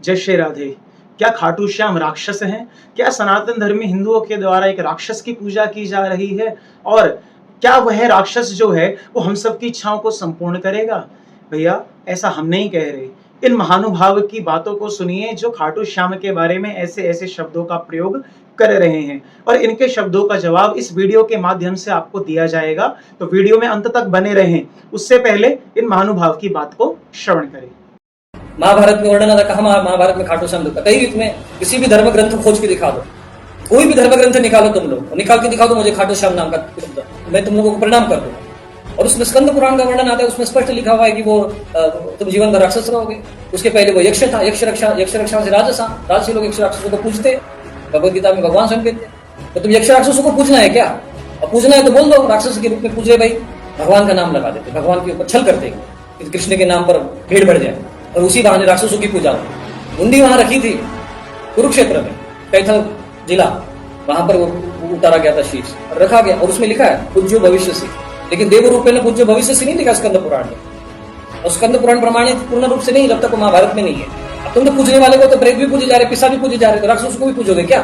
जय श्री राधे। क्या खाटू श्याम राक्षस हैं? क्या सनातन धर्मी हिंदुओं के द्वारा एक राक्षस की पूजा की जा रही है? और क्या वह राक्षस जो है वो हम सब की इच्छाओं को संपूर्ण करेगा? भैया, ऐसा हम नहीं कह रहे। इन महानुभाव की बातों को सुनिए जो खाटू श्याम के बारे में ऐसे ऐसे शब्दों का प्रयोग कर रहे हैं, और इनके शब्दों का जवाब इस वीडियो के माध्यम से आपको दिया जाएगा। तो वीडियो में अंत तक बने रहें। उससे पहले इन महानुभाव की बात को श्रवण करें। महाभारत में वर्णन आता, कहा महाभारत में खाटू श्याम का? कहीं भी तुम्हें किसी भी धर्म ग्रंथ खोज के दिखा दो, कोई भी धर्म ग्रंथ निकालो तुम लोग, निकाल के दिखा दो मुझे खाटू श्याम नाम का शब्द, मैं तुम लोगों को प्रणाम कर दूंगा। और उसमें स्कंद पुराण का वर्णन आता है, उसमें स्पष्ट लिखा हुआ है कि वो तुम जीवन भर राक्षस रहोगे। उसके पहले वो यक्ष था, यक्ष रक्षा से राजसी लोग यक्ष राक्षसों को पूजते। भगवद गीता में भगवान स्वयं कहते हैं, तो तुम यक्ष राक्षसों को पूजना है क्या? और पूजना है तो बोल दो, राक्षस के रूप में पूज रहे भाई, भगवान का नाम लगा देते, भगवान के ऊपर छल करते कि कृष्ण के नाम पर भीड़ बढ़ जाए, और उसी बहाने राक्षसों की पूजा हो। हुंडी वहां रखी थी कुरुक्षेत्र में, कैथल जिला, वहां पर वो उतारा गया था शीश, रखा गया, और उसमें लिखा है पूज्यो भविष्य से। लेकिन देव रूप में पूज्य भविष्य से नहीं लिखा स्कंद पुराण में, और स्कंद पुराण प्रमाणित पूर्ण रूप से नहीं, जब तक महाभारत में नहीं है। अब तुम तो पूजने वाले को तो प्रेत भी पूजे जा रहे, पिसा भी पूजे जा रहे, तो राक्षसों को भी पूजोगे क्या?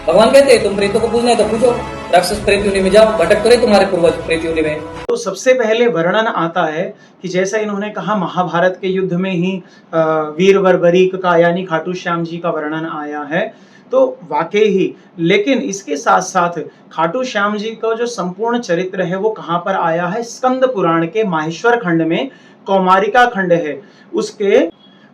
भगवान कहते हैं तुम प्रेतों को पूजना है तो पूजो, राक्षस प्रेत योनि में जाओ, भटक करे तुम्हारे पूर्वज प्रेत योनि में। तो सबसे पहले वर्णन आता है कि जैसा इन्होंने कहा महाभारत के युद्ध में ही वीर बर्बरीक का यानी खाटू श्याम जी का वर्णन आया है, तो वाकई ही। लेकिन इसके साथ साथ खाटू श्याम जी का जो संपूर्ण चरित्र है वो कहाँ पर आया है? स्कंद पुराण के माहेश्वर खंड में, कौमारिका खंड है, उसके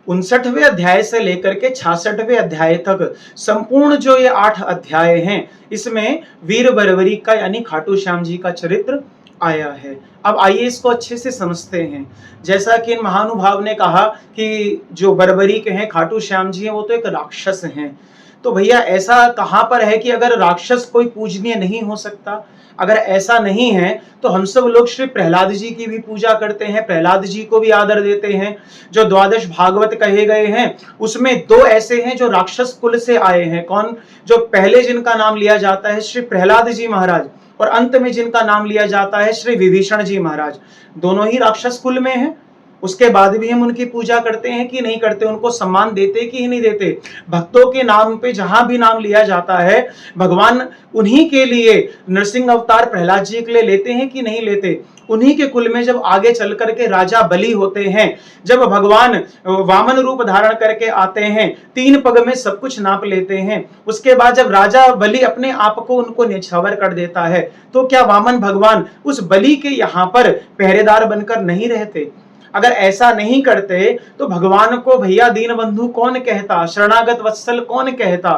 59वें अध्याय से लेकर के 66वें अध्याय तक संपूर्ण जो ये 8 अध्याय हैं, इसमें वीर बर्बरीक का यानी खाटू श्याम जी का चरित्र आया है। अब आइए इसको अच्छे से समझते हैं। जैसा कि इन महानुभाव ने कहा कि जो बर्बरीक हैं, खाटू श्याम जी हैं, वो तो एक राक्षस हैं। तो भैया ऐसा कहाँ पर है कि अगर राक्षस कोई पूजनीय नहीं हो सकता? अगर ऐसा नहीं है तो हम सब लोग श्री प्रहलाद जी की भी पूजा करते हैं, प्रहलाद जी को भी आदर देते हैं। जो द्वादश भागवत कहे गए हैं उसमें 2 ऐसे हैं जो राक्षस कुल से आए हैं। कौन? जो पहले जिनका नाम लिया जाता है श्री प्रहलाद जी महाराज, और अंत में जिनका नाम लिया जाता है श्री विभीषण जी महाराज, दोनों ही राक्षस कुल में हैं। उसके बाद भी हम उनकी पूजा करते हैं कि नहीं करते? उनको सम्मान देते कि नहीं देते? भक्तों के नाम पे जहां भी नाम लिया जाता है, भगवान उन्हीं के लिए नरसिंह अवतार प्रहलाद जी के लिए लेते हैं कि नहीं लेते? उन्हीं के कुल में जब आगे चल करके राजा बलि होते हैं, जब भगवान वामन रूप धारण करके आते हैं, 3 पग में सब कुछ नाप लेते हैं, उसके बाद जब राजा बलि अपने आप को उनको निछावर कर देता है, तो क्या वामन भगवान उस बलि के यहाँ पर पहरेदार बनकर नहीं रहते? अगर ऐसा नहीं करते तो भगवान को भैया दीनबंधु कौन कहता? शरणागत वत्सल कौन कहता?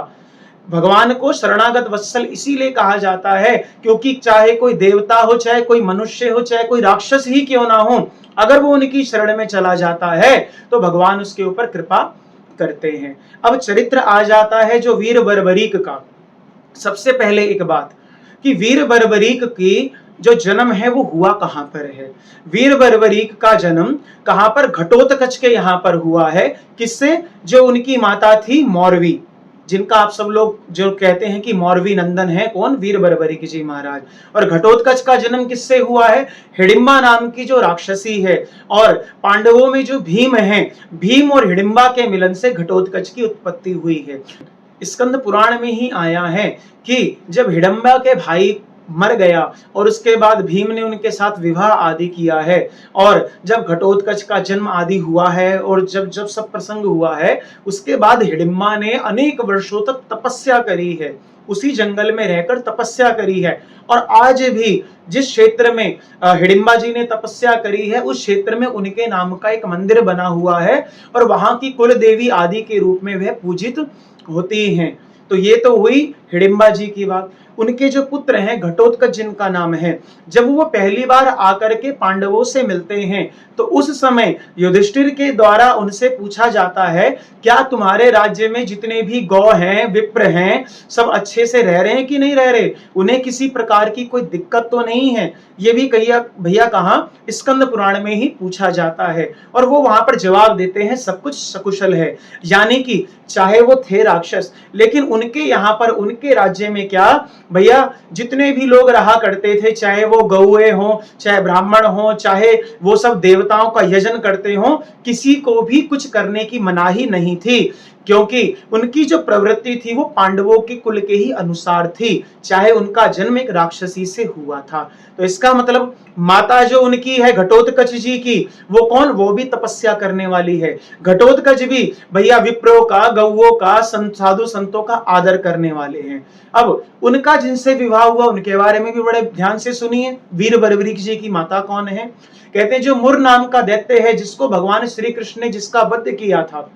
भगवान को शरणागत वत्सल इसीलिए कहा जाता है क्योंकि चाहे कोई देवता हो, चाहे कोई मनुष्य हो, चाहे कोई राक्षस ही क्यों ना हो, अगर वो उनकी शरण में चला जाता है तो भगवान उसके ऊपर कृपा करते हैं। अब चरित्र आ जाता है जो वीर बर्बरीक का। सबसे पहले एक बात कि वीर बर्बरीक की जो जन्म है वो हुआ कहां पर है? वीर बर्बरीक का जन्म कहां पर? घटोत्कच के यहां पर हुआ है। किससे? जो उनकी माता थी मौरवी, जिनका आप सब लोग जो कहते हैं कि मौरवी नंदन है, कौन? वीर बर्बरीक जी महाराज। और घटोत्कच का जन्म किससे हुआ है? हिडिंबा नाम की जो राक्षसी है, और पांडवों में जो भीम है, भीम और हिडिंबा के मिलन से घटोत्कच की उत्पत्ति हुई है। स्कंद पुराण में ही आया है कि जब हिडिंबा के भाई मर गया और उसके बाद भीम ने उनके साथ विवाह आदि किया है, और जब घटोत्कच का जन्म आदि हुआ है और जब जब सब प्रसंग हुआ है, उसके बाद हिडिंबा ने अनेक वर्षों तक तपस्या करी है, उसी जंगल में रहकर तपस्या करी है। और आज भी जिस क्षेत्र में हिडिंबा जी ने तपस्या करी है, उस क्षेत्र में उनके नाम का एक मंदिर बना हुआ है, और वहां की कुल देवी आदि के रूप में वह पूजित होती हैं। तो ये तो हुई हिडिंबा जी की बात। उनके जो पुत्र हैं घटोत्कच जिनका नाम है, जब वो पहली बार आकर के पांडवों से मिलते हैं तो उस समय युधिष्ठिर के द्वारा उनसे पूछा जाता है, क्या तुम्हारे राज्य में जितने भी गौ हैं, विप्र हैं, सब अच्छे से रह रहे हैं कि नहीं रह रहे? उन्हें किसी प्रकार की कोई दिक्कत तो नहीं है? ये भी भैया कहाँ? स्कंद पुराण में ही पूछा जाता है, और वो वहां पर जवाब देते हैं सब कुछ सकुशल है। यानी कि चाहे वो थे राक्षस, लेकिन उनके यहाँ पर उनके राज्य में क्या भैया जितने भी लोग रहा करते थे, चाहे वो गौए हों, चाहे ब्राह्मण हों, चाहे वो सब देवताओं का यजन करते हों, किसी को भी कुछ करने की मनाही नहीं थी, क्योंकि उनकी जो प्रवृत्ति थी वो पांडवों के कुल के ही अनुसार थी, चाहे उनका जन्म एक राक्षसी से हुआ था। तो इसका मतलब माता जो उनकी है घटोत्कच जी की, वो कौन, वो भी तपस्या करने वाली है। घटोत्कच भी भैया विप्रो का, गौओं का, साधु संतों का आदर करने वाले हैं। अब उनका जिनसे विवाह हुआ उनके बारे में भी बड़े ध्यान से सुनिए। वीर बर्बरीक जी की माता कौन है? कहते हैं जो मुर नाम का दैत्य है, जिसको भगवान श्री कृष्ण ने जिसका वध किया था,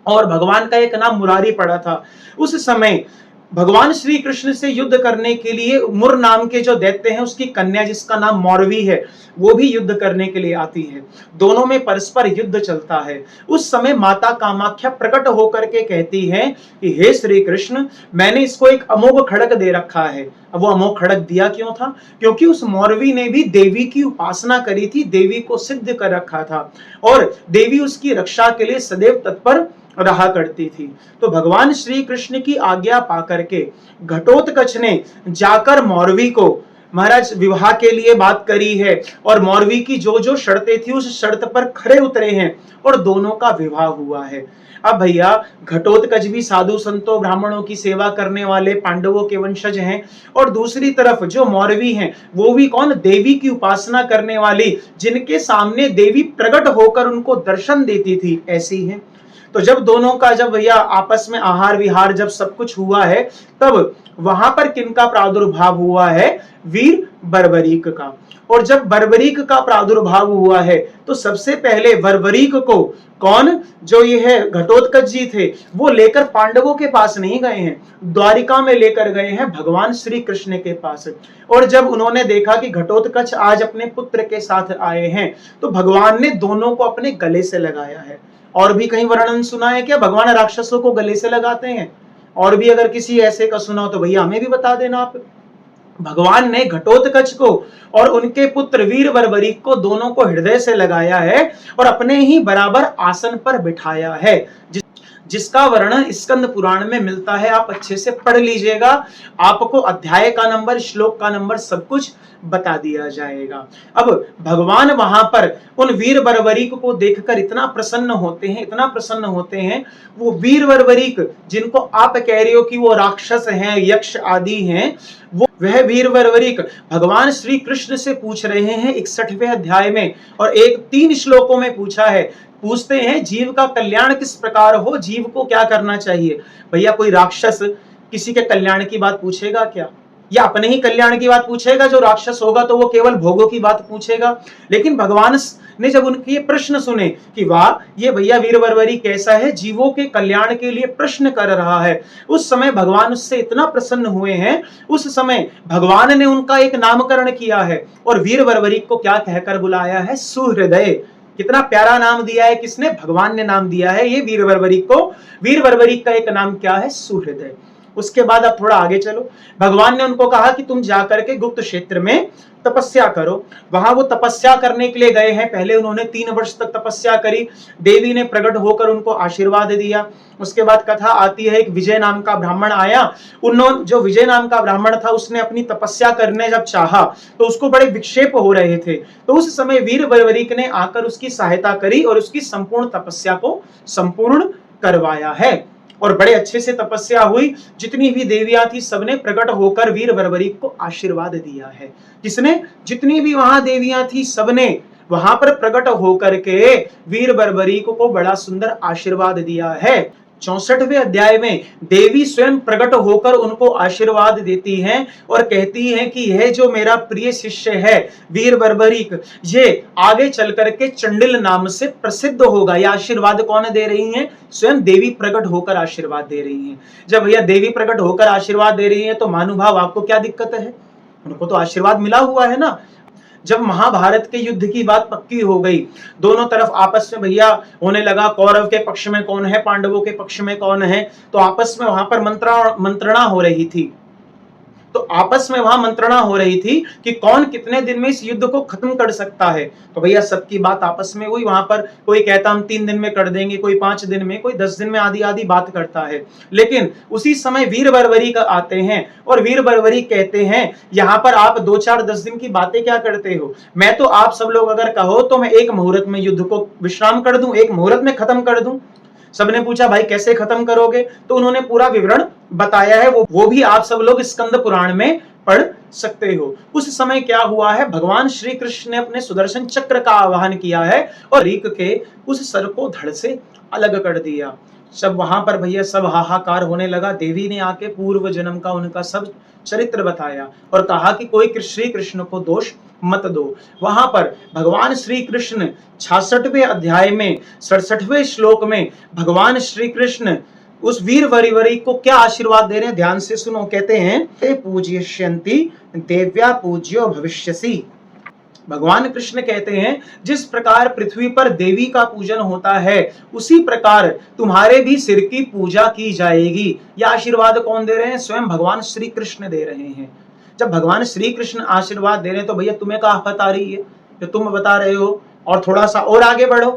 और भगवान का एक नाम मुरारी पड़ा था, उस समय भगवान श्री कृष्ण से युद्ध करने के लिए मुर नाम के जो दैत्य हैं उसकी कन्या जिसका नाम मौरवी है, वो भी युद्ध करने के लिए आती है। दोनों में परस्पर युद्ध चलता है। उस समय माता कामाख्या प्रकट होकर के कहती हैं कि हे श्री कृष्ण, मैंने इसको एक अमोघ खड़ग दे रखा है। अब वो अमोघ खड़ग दिया क्यों था? क्योंकि उस मौरवी ने भी देवी की उपासना करी थी, देवी को सिद्ध कर रखा था, और देवी उसकी रक्षा के लिए सदैव तत्पर रहा करती थी। तो भगवान श्री कृष्ण की आज्ञा पाकर के घटोत्कच ने जाकर मौरवी को महाराज विवाह के लिए बात करी है, और मौरवी की जो जो शर्तें थी उस शर्त पर खरे उतरे हैं, और दोनों का विवाह हुआ है। अब भैया घटोत्कच भी साधु संतों ब्राह्मणों की सेवा करने वाले पांडवों के वंशज हैं, और दूसरी तरफ जो मौरवी हैं वो भी कौन, देवी की उपासना करने वाली, जिनके सामने देवी प्रकट होकर उनको दर्शन देती थी, ऐसी है। तो जब दोनों का जब भैया आपस में आहार विहार जब सब कुछ हुआ है, तब वहां पर किनका प्रादुर्भाव हुआ है? वीर बर्बरीक का। और जब बर्बरीक का प्रादुर्भाव हुआ है तो सबसे पहले बर्बरीक को कौन, जो ये है घटोत्कच जी थे, वो लेकर पांडवों के पास नहीं गए हैं, द्वारिका में लेकर गए हैं भगवान श्री कृष्ण के पास। और जब उन्होंने देखा कि घटोत्कच आज अपने पुत्र के साथ आए हैं, तो भगवान ने दोनों को अपने गले से लगाया है। और भी कहीं वर्णन सुना है क्या भगवान राक्षसों को गले से लगाते हैं? और भी अगर किसी ऐसे का सुना हो तो भैया हमें भी बता देना आप। भगवान ने घटोत्कच को और उनके पुत्र वीर बर्बरीक को दोनों को हृदय से लगाया है और अपने ही बराबर आसन पर बिठाया है, जिसका वर्णन स्कंद पुराण में मिलता है। आप अच्छे से पढ़ लीजिएगा, आपको अध्याय का नंबर, श्लोक का नंबर सब कुछ बता दिया जाएगा। अब भगवान वहां पर उन वीर बर्बरीक को देखकर इतना प्रसन्न होते हैं, इतना प्रसन्न होते हैं। वो वीर बर्बरीक जिनको आप कह रहे हो कि वो राक्षस हैं, यक्ष आदि हैं, वह वीर बर्बरीक भगवान श्री कृष्ण से पूछ रहे हैं 61वें अध्याय में, और 3 श्लोकों में पूछा है। पूछते हैं जीव का कल्याण किस प्रकार हो, जीव को क्या करना चाहिए। भैया कोई राक्षस किसी के कल्याण की बात पूछेगा क्या? या अपने ही कल्याण की बात पूछेगा? जो राक्षस होगा तो वो केवल भोगों की बात पूछेगा। लेकिन भगवान ने जब उनके ये प्रश्न सुने कि वाह, ये भैया वीर बर्बरीक कैसा है, जीवों के कल्याण के लिए प्रश्न कर रहा है, उस समय भगवान उससे इतना प्रसन्न हुए हैं। उस समय भगवान ने उनका एक नामकरण किया है, और वीर बर्बरीक को क्या कहकर बुलाया है? सुहृदय। कितना प्यारा नाम दिया है, किसने? भगवान ने नाम दिया है ये वीर बर्बरीक को। वीर बर्बरीक का एक नाम क्या है? सुहृदय। उसके बाद अब थोड़ा आगे चलो, भगवान ने उनको कहा कि तुम जाकर के गुप्त क्षेत्र में तपस्या करो। वहां वो तपस्या करने के लिए गए हैं। पहले उन्होंने 3 वर्ष तक तपस्या करी, देवी ने प्रकट होकर उनको आशीर्वाद दिया। उसके बाद कथा आती है, एक विजय नाम का ब्राह्मण आया। उन्होंने, जो विजय नाम का ब्राह्मण था, उसने अपनी तपस्या करने जब चाहा तो उसको बड़े विक्षेप हो रहे थे। तो उस समय वीर बर्बरीक ने आकर उसकी सहायता करी और उसकी संपूर्ण तपस्या को संपूर्ण करवाया है। और बड़े अच्छे से तपस्या हुई। जितनी भी देवियां थी सबने प्रकट होकर वीर बर्बरीक को आशीर्वाद दिया है। किसने? जितनी भी वहां देवियां थी सबने वहां पर प्रकट होकर के वीर बर्बरीक को बड़ा सुंदर आशीर्वाद दिया है। 64वें अध्याय में देवी स्वयं प्रकट होकर उनको आशीर्वाद देती हैं और कहती हैं कि यह जो मेरा प्रिय शिष्य है वीर बर्बरीक, ये आगे चल करके चंडिल नाम से प्रसिद्ध होगा। यह आशीर्वाद कौन दे रही हैं? स्वयं देवी प्रकट होकर आशीर्वाद दे रही हैं। जब भैया देवी प्रकट होकर आशीर्वाद दे रही हैं तो महानुभाव आपको क्या दिक्कत है? उनको तो आशीर्वाद मिला हुआ है ना। जब महाभारत के युद्ध की बात पक्की हो गई, दोनों तरफ आपस में भैया होने लगा, कौरव के पक्ष में कौन है, पांडवों के पक्ष में कौन है, तो आपस में वहां पर मंत्रणा हो रही थी। तो आपस में वहां मंत्रणा हो रही थी कि कौन कितने दिन में इस युद्ध को खत्म कर सकता है। तो भैया सबकी बात आपस में हुई, वहां पर कोई कहता हम 3 दिन में कर देंगे, कोई 5 दिन में, कोई 10 दिन में, आदि आदि बात करता है। लेकिन उसी समय वीर बर्बरी का आते हैं और वीर बर्बरी कहते हैं यहां पर आप 2-4-10 दिन की बातें क्या करते हो, मैं तो आप सब लोग अगर कहो तो मैं एक मुहूर्त में युद्ध को विश्राम कर दूं, एक मुहूर्त में खत्म कर दूं। सबने पूछा भाई कैसे खत्म करोगे, तो उन्होंने पूरा विवरण बताया है, वो भी आप सब लोग स्कंद पुराण में पढ़ सकते हो। उस समय क्या हुआ है, भगवान श्री कृष्ण ने अपने सुदर्शन चक्र का आवाहन किया है और रीक के उस सर को धड़ से अलग कर दिया। सब वहां पर भैया सब हाहाकार होने लगा। देवी ने आके पूर्व जन्म का उनका सब चरित्र बताया और कहा कि कोई श्री कृष्ण को दोष मत दो। वहां पर भगवान श्री कृष्ण 66वें अध्याय में 67वें श्लोक में भगवान श्री कृष्ण उस वीर वरिवरी को क्या आशीर्वाद दे रहे हैं, ध्यान से सुनो। कहते हैं ते पूज्यष्यन्ति देव्या पूज्यो भविष्यसि। भगवान कृष्ण कहते हैं जिस प्रकार पृथ्वी पर देवी का पूजन होता है उसी प्रकार तुम्हारे भी सिर की पूजा की जाएगी। यह आशीर्वाद कौन दे रहे हैं, स्वयं भगवान श्री कृष्ण दे रहे हैं। जब भगवान श्री कृष्ण आशीर्वाद दे रहे हैं तो भैया तुम्हें क्या आफत आ रही है जो तुम बता रहे हो। और थोड़ा सा और आगे बढ़ो,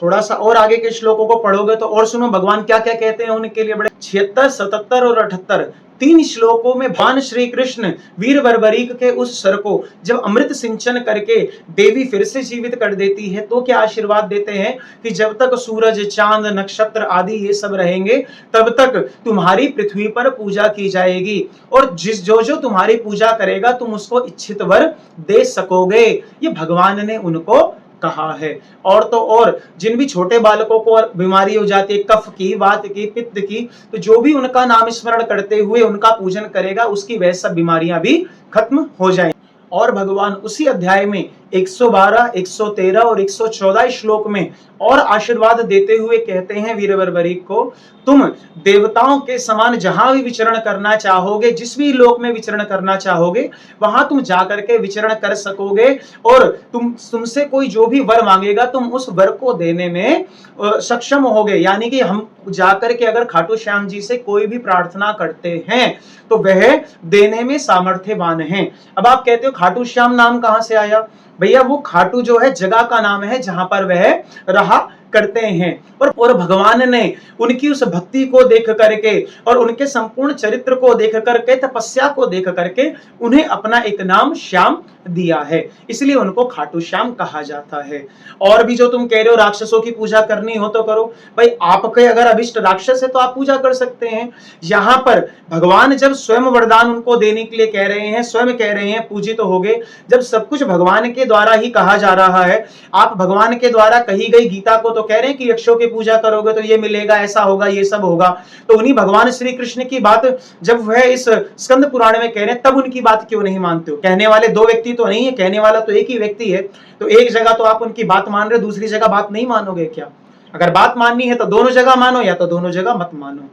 थोड़ा सा और आगे के श्लोकों को पढ़ोगे तो और सुनो भगवान क्या क्या कहते हैं उनके लिए। बड़े 76, 77 और 78 3 श्लोकों में भगवान श्री कृष्ण वीर बर्बरीक के उस सर को जब अमृत सिंचन करके देवी फिर से जीवित कर देती है तो क्या आशीर्वाद देते हैं कि जब तक सूरज चांद नक्षत्र आदि ये सब रहेंगे तब तक तुम्हारी पृथ्वी पर पूजा की जाएगी और जो तुम्हारी पूजा करेगा तुम उसको इच्छित वर दे सकोगे। ये भगवान ने उनको कहा है। और तो और जिन भी छोटे बालकों को बीमारी हो जाती है कफ की, वात की, पित्त की, तो जो भी उनका नाम स्मरण करते हुए उनका पूजन करेगा उसकी वह सब बीमारियां भी खत्म हो जाएंगी। और भगवान उसी अध्याय में 112, 113 और 114 श्लोक में और आशीर्वाद देते हुए कहते हैं वीर बर्बरीक को, तुम देवताओं के समान जहां भी विचरण करना चाहोगे, जिस भी लोक में विचरण करना चाहोगे वहां तुम जाकर के विचरण कर सकोगे और तुमसे कोई जो भी वर मांगेगा तुम उस वर को देने में सक्षम होगे। यानी कि हम जाकर के अगर खाटू श्याम जी से कोई भी प्रार्थना करते हैं तो वह देने में सामर्थ्यवान है। अब आप कहते हो खाटू श्याम नाम कहां से आया, भैया वो खाटू जो है जगह का नाम है जहां पर वह रहा करते हैं। और भगवान ने उनकी उस भक्ति को देख करके और उनके संपूर्ण चरित्र को देख करके, तपस्या को देख करके उन्हें अपना एक नाम श्याम दिया है, इसलिए उनको खाटू श्याम कहा जाता है। और भी जो तुम कह रहे हो राक्षसों की पूजा करनी हो तो करो, भाई आपके अगर अभिष्ट राक्षस है तो आप पूजा कर सकते हैं। यहां पर भगवान जब स्वयं वरदान उनको देने के लिए कह रहे हैं, स्वयं कह रहे हैं पूजित तो हो गए। जब सब कुछ भगवान के द्वारा ही कहा जा रहा है, आप भगवान के द्वारा कही गई गीता को तो कह रहे हैं कि यक्षों की पूजा करोगे तो ये मिलेगा, ऐसा होगा, ये सब होगा। तो उन्हीं भगवान श्री कृष्ण की बात जब वह इस स्कंद पुराण में कह रहे हैं तब उनकी बात क्यों नहीं मानते हो। कहने वाले 2 व्यक्ति तो नहीं है, कहने वाला तो एक ही व्यक्ति है। तो एक जगह तो आप उनकी बात मान रहे हो, दूसरी जगह बात नहीं मानोगे क्या। अगर बात माननी है तो दोनों जगह मानो या तो दोनों जगह मत मानो।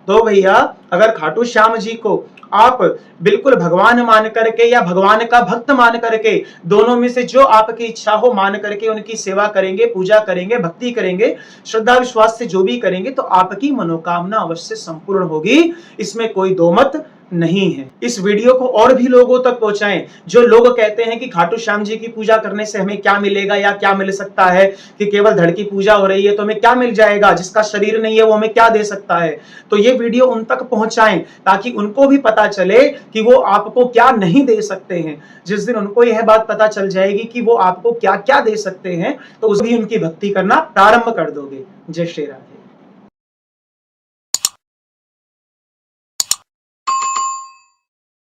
तो भैया अगर खाटू श्याम जी को आप बिल्कुल भगवान मान करके या भगवान का भक्त मान करके, दोनों में से जो आपकी इच्छा हो मान करके उनकी सेवा करेंगे, पूजा करेंगे, भक्ति करेंगे, श्रद्धा विश्वास से जो भी करेंगे तो आपकी मनोकामना अवश्य संपूर्ण होगी, इसमें कोई दो मत नहीं है। इस वीडियो को और भी लोगों तक पहुंचाएं। जो लोग कहते हैं कि खाटू श्याम जी की पूजा करने से हमें क्या मिलेगा या क्या मिल सकता है, कि केवल धड़ की पूजा हो रही है तो हमें क्या मिल जाएगा, जिसका शरीर नहीं है वो हमें क्या दे सकता है, तो ये वीडियो उन तक पहुंचाएं ताकि उनको भी पता चले कि वो आपको क्या नहीं दे सकते हैं। जिस दिन उनको यह बात पता चल जाएगी कि वो आपको क्या क्या दे सकते हैं तो उस भी उनकी भक्ति करना प्रारंभ कर दोगे। जय श्री राधे।